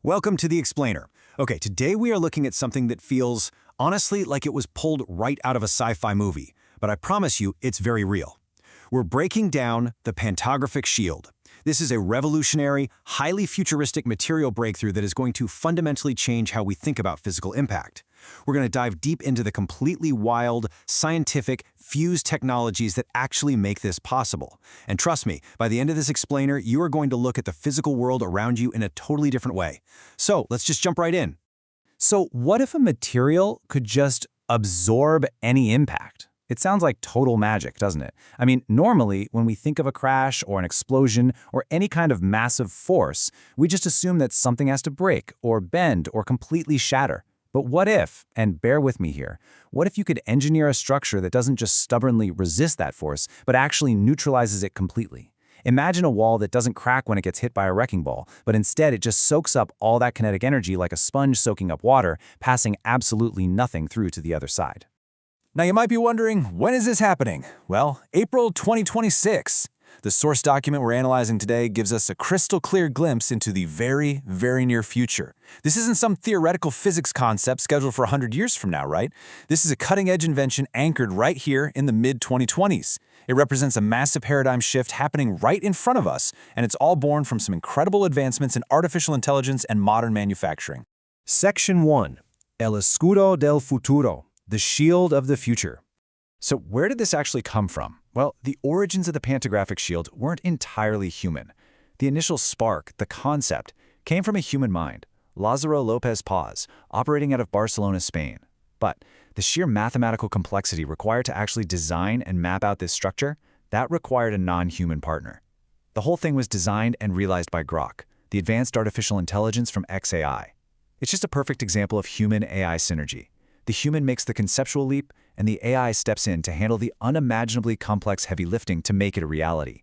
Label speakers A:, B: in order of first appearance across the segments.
A: Welcome to The Explainer. Okay, today we are looking at something that feels, honestly, like it was pulled right out of a sci-fi movie, but I promise you it's very real. We're breaking down the pantographic shield. This is a revolutionary, highly futuristic material breakthrough that is going to fundamentally change how we think about physical impact. We're going to dive deep into the completely wild, scientific, fused technologies that actually make this possible. And trust me, by the end of this explainer, you are going to look at the physical world around you in a totally different way. So let's just jump right in. So what if a material could just absorb any impact? It sounds like total magic, doesn't it? I mean, normally, when we think of a crash or an explosion or any kind of massive force, we just assume that something has to break or bend or completely shatter. But what if, and bear with me here, what if you could engineer a structure that doesn't just stubbornly resist that force, but actually neutralizes it completely? Imagine a wall that doesn't crack when it gets hit by a wrecking ball, but instead it just soaks up all that kinetic energy like a sponge soaking up water, passing absolutely nothing through to the other side.
B: Now you might be wondering, when is this happening? Well, April 2026. The source document we're analyzing today gives us a crystal clear glimpse into the very, very near future. This isn't some theoretical physics concept scheduled for 100 years from now, right? This is a cutting-edge invention anchored right here in the mid-2020s. It represents a massive paradigm shift happening right in front of us, and it's all born from some incredible advancements in artificial intelligence and modern manufacturing.
A: Section 1. El escudo del futuro. The shield of the future. So where did this actually come from? Well, the origins of the pantographic shield weren't entirely human. The initial spark, the concept, came from a human mind, Lázaro López Paz, operating out of Barcelona, Spain. But the sheer mathematical complexity required to actually design and map out this structure, that required a non-human partner. The whole thing was designed and realized by Grok, the advanced artificial intelligence from xAI. It's just a perfect example of human-AI synergy. The human makes the conceptual leap, and the AI steps in to handle the unimaginably complex heavy lifting to make it a reality.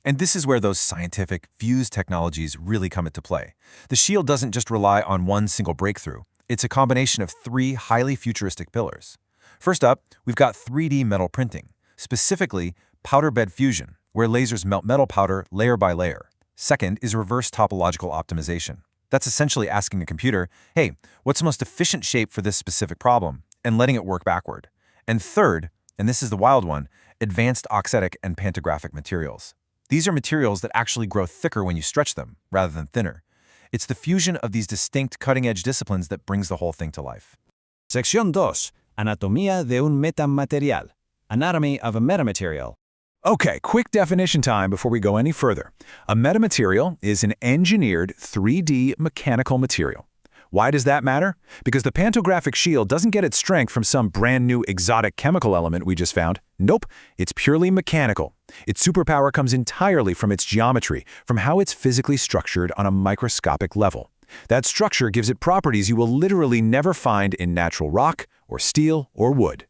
B: And this is where those scientific, fused technologies really come into play. The shield doesn't just rely on one single breakthrough. It's a combination of three highly futuristic pillars. First up, we've got 3D metal printing, specifically powder bed fusion, where lasers melt metal powder layer by layer. Second is reverse topological optimization. That's essentially asking a computer, hey, what's the most efficient shape for this specific problem, and letting it work backward. And third, and this is the wild one, advanced auxetic and pantographic materials. These are materials that actually grow thicker when you stretch them, rather than thinner. It's the fusion of these distinct cutting-edge disciplines that brings the whole thing to life.
A: Sección 2. Anatomía de un metamaterial. Anatomy of a metamaterial.
B: Okay, quick definition time before we go any further. A metamaterial is an engineered 3D mechanical material. Why does that matter? Because the pantographic shield doesn't get its strength from some brand new exotic chemical element we just found. Nope, it's purely mechanical. Its superpower comes entirely from its geometry, from how it's physically structured on a microscopic level. That structure gives it properties you will literally never find in natural rock or steel or wood.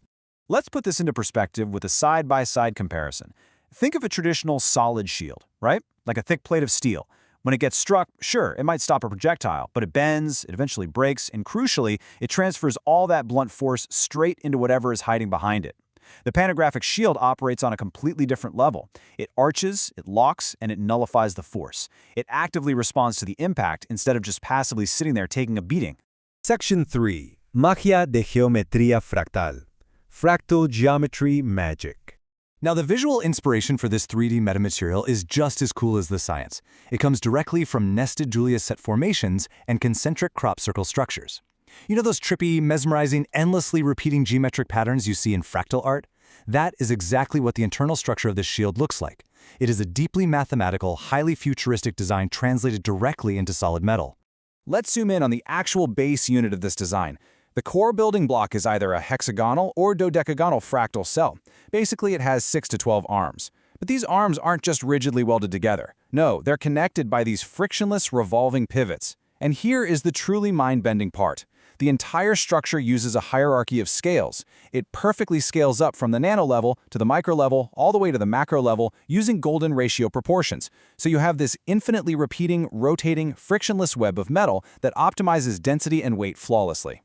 A: Let's put this into perspective with a side-by-side comparison. Think of a traditional solid shield, right? Like a thick plate of steel. When it gets struck, sure, it might stop a projectile, but it bends, it eventually breaks, and crucially, it transfers all that blunt force straight into whatever is hiding behind it. The pantographic shield operates on a completely different level. It arches, it locks, and it nullifies the force. It actively responds to the impact instead of just passively sitting there taking a beating.
C: Section 3. Magia de geometría fractal. Fractal geometry magic.
B: Now, the visual inspiration for this 3D metamaterial is just as cool as the science. It comes directly from nested Julia set formations and concentric crop circle structures. You know those trippy, mesmerizing, endlessly repeating geometric patterns you see in fractal art? That is exactly what the internal structure of this shield looks like. It is a deeply mathematical, highly futuristic design translated directly into solid metal.
A: Let's zoom in on the actual base unit of this design. The core building block is either a hexagonal or dodecagonal fractal cell. Basically, it has 6 to 12 arms. But these arms aren't just rigidly welded together. No, they're connected by these frictionless revolving pivots. And here is the truly mind-bending part. The entire structure uses a hierarchy of scales. It perfectly scales up from the nano level to the micro level, all the way to the macro level, using golden ratio proportions. So you have this infinitely repeating, rotating, frictionless web of metal that optimizes density and weight flawlessly.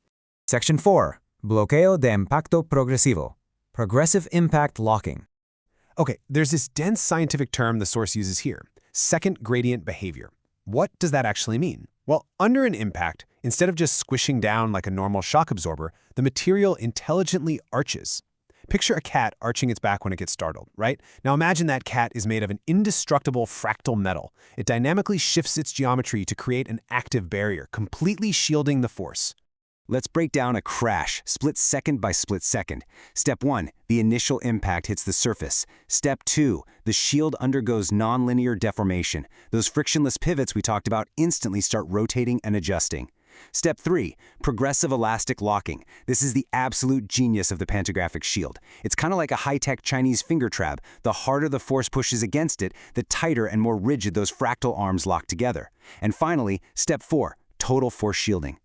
C: Section 4. Bloqueo de impacto progresivo. Progressive impact locking.
D: Okay, there's this dense scientific term the source uses here, second gradient behavior. What does that actually mean? Well, under an impact, instead of just squishing down like a normal shock absorber, the material intelligently arches. Picture a cat arching its back when it gets startled, right? Now imagine that cat is made of an indestructible fractal metal. It dynamically shifts its geometry to create an active barrier, completely shielding the force.
A: Let's break down a crash, split second by split second. Step 1, the initial impact hits the surface. Step 2, the shield undergoes nonlinear deformation. Those frictionless pivots we talked about instantly start rotating and adjusting. Step 3, progressive elastic locking. This is the absolute genius of the pantographic shield. It's kind of like a high-tech Chinese finger trap. The harder the force pushes against it, the tighter and more rigid those fractal arms lock together. And finally, step 4, total force shielding.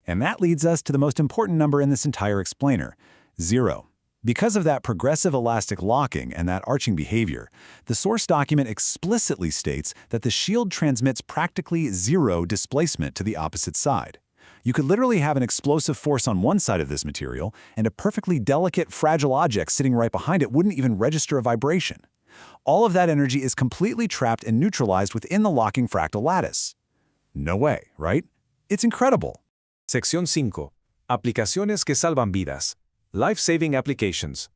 B: And that leads us to the most important number in this entire explainer, 0. Because of that progressive elastic locking and that arching behavior, the source document explicitly states that the shield transmits practically 0 displacement to the opposite side. You could literally have an explosive force on one side of this material, and a perfectly delicate, fragile object sitting right behind it wouldn't even register a vibration. All of that energy is completely trapped and neutralized within the locking fractal lattice. No way, right? It's incredible.
C: Sección 5. Aplicaciones que salvan vidas. Life-saving applications.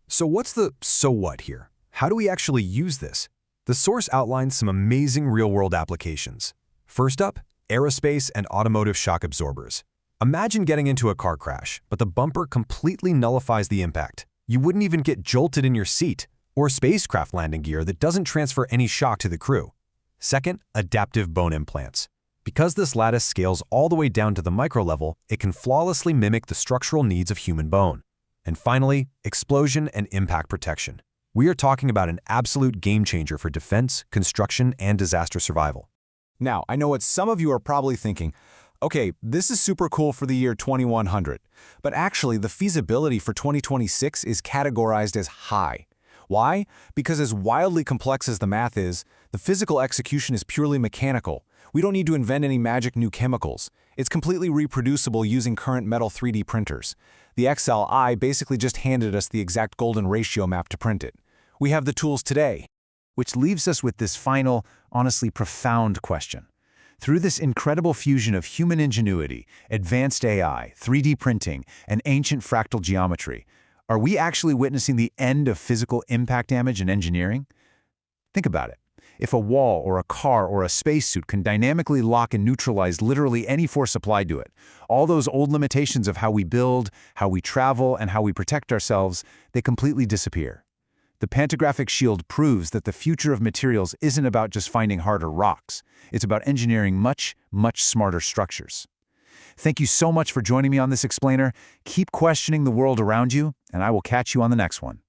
D: So what's the so what here? How do we actually use this? The source outlines some amazing real-world applications. First up, aerospace and automotive shock absorbers. Imagine getting into a car crash, but the bumper completely nullifies the impact. You wouldn't even get jolted in your seat, or spacecraft landing gear that doesn't transfer any shock to the crew. Second, adaptive bone implants. Because this lattice scales all the way down to the micro level, it can flawlessly mimic the structural needs of human bone. And finally, explosion and impact protection. We are talking about an absolute game changer for defense, construction, and disaster survival.
B: Now, I know what some of you are probably thinking, okay, this is super cool for the year 2100, but actually the feasibility for 2026 is categorized as high. Why? Because as wildly complex as the math is, the physical execution is purely mechanical. We don't need to invent any magic new chemicals. It's completely reproducible using current metal 3D printers. The XLI basically just handed us the exact golden ratio map to print it. We have the tools today. Which leaves us with this final, honestly profound question. Through this incredible fusion of human ingenuity, advanced AI, 3D printing, and ancient fractal geometry, are we actually witnessing the end of physical impact damage in engineering? Think about it. If a wall or a car or a spacesuit can dynamically lock and neutralize literally any force applied to it, all those old limitations of how we build, how we travel, and how we protect ourselves, they completely disappear. The pantographic shield proves that the future of materials isn't about just finding harder rocks. It's about engineering much, much smarter structures. Thank you so much for joining me on this explainer. Keep questioning the world around you, and I will catch you on the next one.